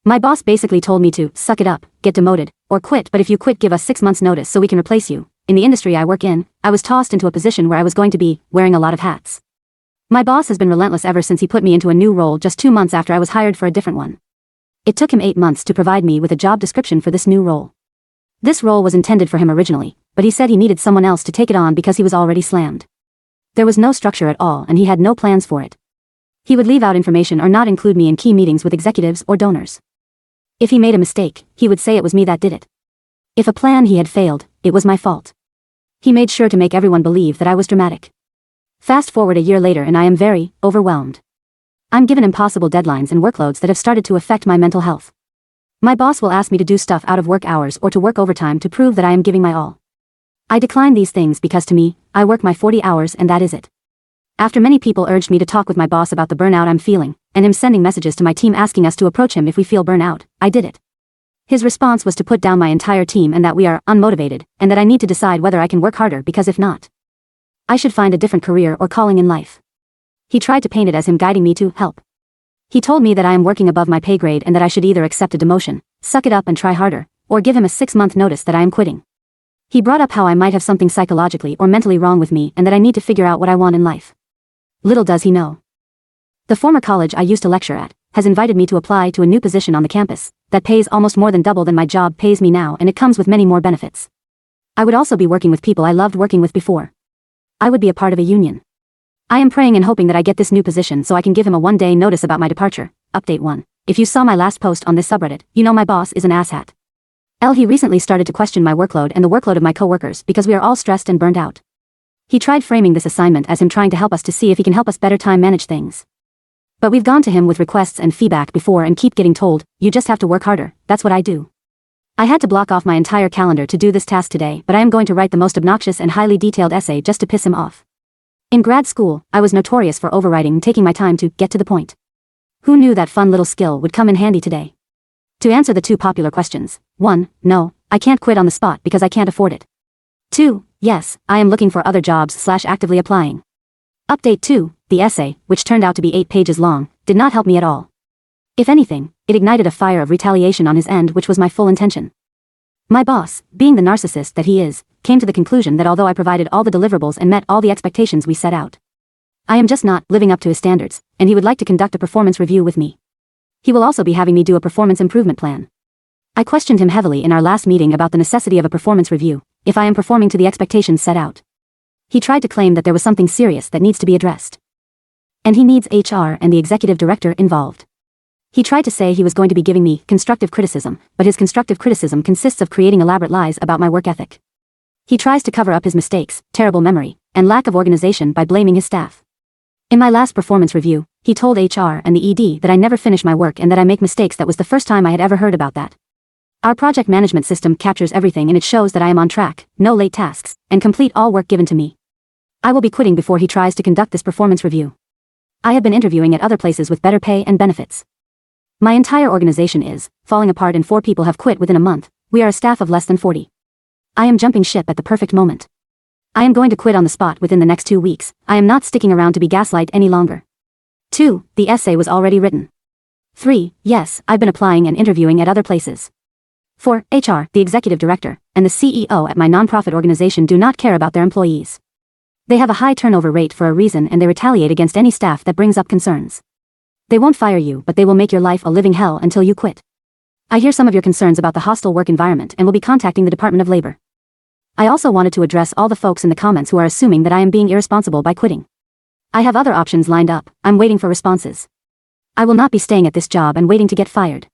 My boss basically told me to suck it up, get demoted, or quit, but if you quit, give us 6 months notice so we can replace you. In the industry I work in, I was tossed into a position where I was going to be wearing a lot of hats. My boss has been relentless ever since he put me into a new role just 2 months after I was hired for a different one. It took him 8 months to provide me with a job description for this new role. This role was intended for him originally, but he said he needed someone else to take it on because he was already slammed. There was no structure at all and he had no plans for it. He would leave out information or not include me in key meetings with executives or donors. If he made a mistake, he would say it was me that did it. If a plan he had failed, it was my fault. He made sure to make everyone believe that I was dramatic. Fast forward a year later and I am very overwhelmed. I'm given impossible deadlines and workloads that have started to affect my mental health. My boss will ask me to do stuff out of work hours or to work overtime to prove that I am giving my all. I decline these things because to me, I work my 40 hours and that is it. After many people urged me to talk with my boss about the burnout I'm feeling, and him sending messages to my team asking us to approach him if we feel burnout, I did it. His response was to put down my entire team and that we are unmotivated, and that I need to decide whether I can work harder because if not, I should find a different career or calling in life. He tried to paint it as him guiding me to help. He told me that I am working above my pay grade and that I should either accept a demotion, suck it up and try harder, or give him a 6-month notice that I am quitting. He brought up how I might have something psychologically or mentally wrong with me and that I need to figure out what I want in life. Little does he know. The former college I used to lecture at has invited me to apply to a new position on the campus that pays almost more than double than my job pays me now, and it comes with many more benefits. I would also be working with people I loved working with before. I would be a part of a union. I am praying and hoping that I get this new position so I can give him a 1-day notice about my departure. Update 1. If you saw my last post on this subreddit, you know my boss is an asshat. He recently started to question my workload and the workload of my coworkers because we are all stressed and burned out. He tried framing this assignment as him trying to help us to see if he can help us better time manage things. But we've gone to him with requests and feedback before and keep getting told, you just have to work harder. That's what I do. I had to block off my entire calendar to do this task today, but I am going to write the most obnoxious and highly detailed essay just to piss him off. In grad school, I was notorious for overwriting and taking my time to get to the point. Who knew that fun little skill would come in handy today? To answer the 2 popular questions: 1. No, I can't quit on the spot because I can't afford it. 2. Yes, I am looking for other jobs/actively applying. Update 2. The essay, which turned out to be 8 pages long, did not help me at all. If anything, it ignited a fire of retaliation on his end, which was my full intention. My boss, being the narcissist that he is, came to the conclusion that although I provided all the deliverables and met all the expectations we set out, I am just not living up to his standards, and he would like to conduct a performance review with me. He will also be having me do a performance improvement plan. I questioned him heavily in our last meeting about the necessity of a performance review, if I am performing to the expectations set out. He tried to claim that there was something serious that needs to be addressed. And he needs HR and the executive director involved. He tried to say he was going to be giving me constructive criticism, but his constructive criticism consists of creating elaborate lies about my work ethic. He tries to cover up his mistakes, terrible memory, and lack of organization by blaming his staff. In my last performance review, he told HR and the ED that I never finish my work and that I make mistakes. That was the first time I had ever heard about that. Our project management system captures everything and it shows that I am on track, no late tasks, and complete all work given to me. I will be quitting before he tries to conduct this performance review. I have been interviewing at other places with better pay and benefits. My entire organization is falling apart and 4 people have quit within a month. We are a staff of less than 40. I am jumping ship at the perfect moment. I am going to quit on the spot within the next 2 weeks. I am not sticking around to be gaslight any longer. 2. The essay was already written. 3. Yes, I've been applying and interviewing at other places. 4. HR, the executive director, and the CEO at my nonprofit organization do not care about their employees. They have a high turnover rate for a reason and they retaliate against any staff that brings up concerns. They won't fire you, but they will make your life a living hell until you quit. I hear some of your concerns about the hostile work environment and will be contacting the Department of Labor. I also wanted to address all the folks in the comments who are assuming that I am being irresponsible by quitting. I have other options lined up. I'm waiting for responses. I will not be staying at this job and waiting to get fired.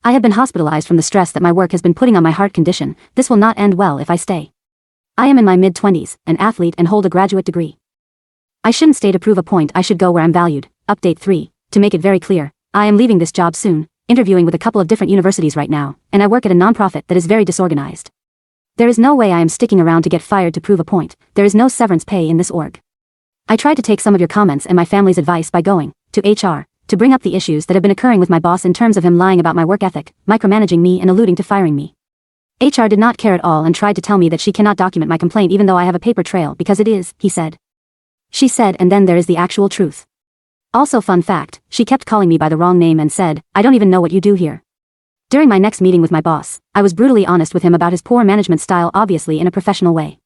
I have been hospitalized from the stress that my work has been putting on my heart condition. This will not end well if I stay. I am in my mid-20s, an athlete and hold a graduate degree. I shouldn't stay to prove a point. I should go where I'm valued. Update 3. To make it very clear, I am leaving this job soon, interviewing with a couple of different universities right now, and I work at a nonprofit that is very disorganized. There is no way I am sticking around to get fired to prove a point. There is no severance pay in this org. I tried to take some of your comments and my family's advice by going to HR to bring up the issues that have been occurring with my boss in terms of him lying about my work ethic, micromanaging me and alluding to firing me. HR did not care at all and tried to tell me that she cannot document my complaint even though I have a paper trail because it is, he said. She said, and then there is the actual truth. Also, fun fact, she kept calling me by the wrong name and said, I don't even know what you do here. During my next meeting with my boss, I was brutally honest with him about his poor management style, obviously in a professional way.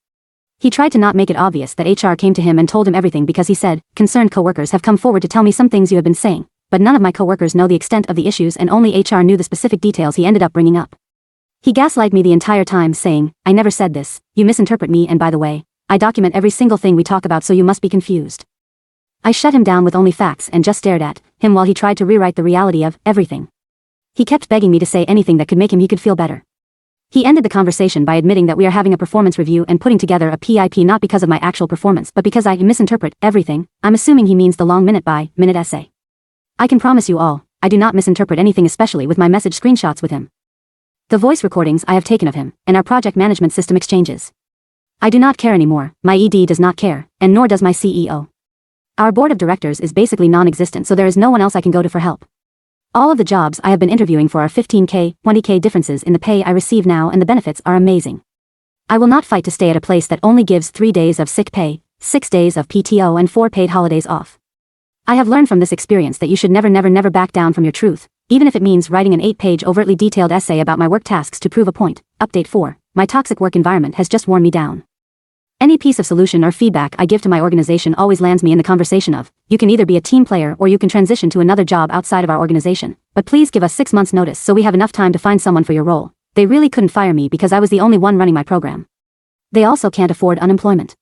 He tried to not make it obvious that HR came to him and told him everything because he said, concerned coworkers have come forward to tell me some things you have been saying, but none of my coworkers know the extent of the issues and only HR knew the specific details he ended up bringing up. He gaslighted me the entire time saying, I never said this, you misinterpret me, and by the way, I document every single thing we talk about, so you must be confused. I shut him down with only facts and just stared at him while he tried to rewrite the reality of everything. He kept begging me to say anything that could make him he could feel better. He ended the conversation by admitting that we are having a performance review and putting together a PIP not because of my actual performance but because I misinterpret everything. I'm assuming he means the long minute-by-minute essay. I can promise you all, I do not misinterpret anything, especially with my message screenshots with him. The voice recordings I have taken of him, and our project management system exchanges. I do not care anymore, my ED does not care, and nor does my CEO. Our board of directors is basically non-existent, so there is no one else I can go to for help. All of the jobs I have been interviewing for are 15K, 20K differences in the pay I receive now, and the benefits are amazing. I will not fight to stay at a place that only gives 3 days of sick pay, 6 days of PTO and 4 paid holidays off. I have learned from this experience that you should never back down from your truth, even if it means writing an 8-page overtly detailed essay about my work tasks to prove a point. Update 4. My toxic work environment has just worn me down. Any piece of solution or feedback I give to my organization always lands me in the conversation of, you can either be a team player or you can transition to another job outside of our organization, but please give us 6 months notice so we have enough time to find someone for your role. They really couldn't fire me because I was the only one running my program. They also can't afford unemployment.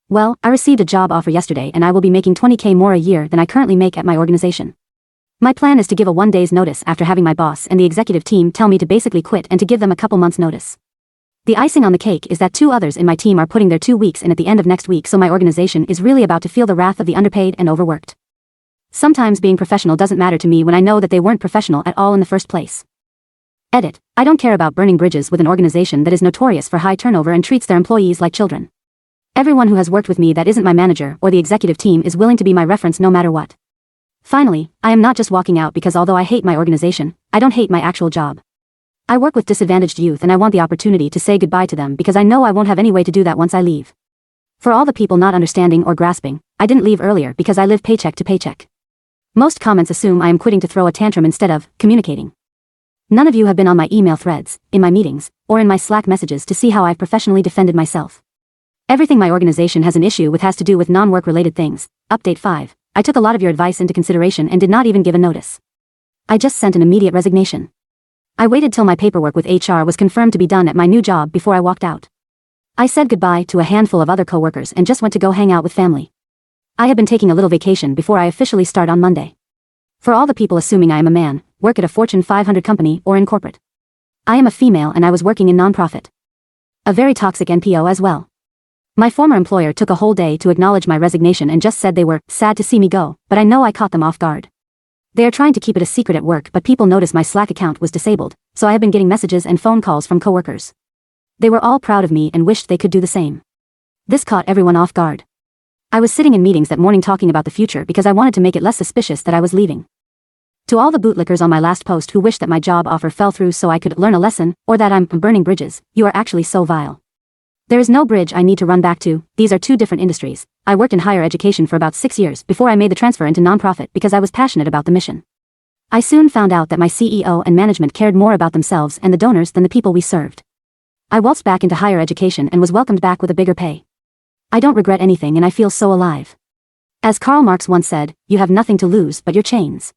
Well, I received a job offer yesterday and I will be making 20K more a year than I currently make at my organization. My plan is to give a 1 day's notice after having my boss and the executive team tell me to basically quit and to give them a couple months notice. The icing on the cake is that 2 others in my team are putting their 2 weeks in at the end of next week, so my organization is really about to feel the wrath of the underpaid and overworked. Sometimes being professional doesn't matter to me when I know that they weren't professional at all in the first place. Edit. I don't care about burning bridges with an organization that is notorious for high turnover and treats their employees like children. Everyone who has worked with me that isn't my manager or the executive team is willing to be my reference no matter what. Finally, I am not just walking out because although I hate my organization, I don't hate my actual job. I work with disadvantaged youth and I want the opportunity to say goodbye to them because I know I won't have any way to do that once I leave. For all the people not understanding or grasping, I didn't leave earlier because I live paycheck to paycheck. Most comments assume I am quitting to throw a tantrum instead of communicating. None of you have been on my email threads, in my meetings, or in my Slack messages to see how I've professionally defended myself. Everything my organization has an issue with has to do with non-work related things. Update 5. I took a lot of your advice into consideration and did not even give a notice. I just sent an immediate resignation. I waited till my paperwork with HR was confirmed to be done at my new job before I walked out. I said goodbye to a handful of other coworkers and just went to go hang out with family. I have been taking a little vacation before I officially start on Monday. For all the people assuming I am a man, work at a Fortune 500 company or in corporate, I am a female and I was working in nonprofit. A very toxic NPO as well. My former employer took a whole day to acknowledge my resignation and just said they were sad to see me go, but I know I caught them off guard. They are trying to keep it a secret at work, but people noticed my Slack account was disabled, so I have been getting messages and phone calls from coworkers. They were all proud of me and wished they could do the same. This caught everyone off guard. I was sitting in meetings that morning talking about the future because I wanted to make it less suspicious that I was leaving. To all the bootlickers on my last post who wished that my job offer fell through so I could learn a lesson, or that I'm burning bridges, you are actually so vile. There is no bridge I need to run back to. These are 2 different industries. I worked in higher education for about 6 years before I made the transfer into nonprofit because I was passionate about the mission. I soon found out that my CEO and management cared more about themselves and the donors than the people we served. I waltzed back into higher education and was welcomed back with a bigger pay. I don't regret anything and I feel so alive. As Karl Marx once said, you have nothing to lose but your chains.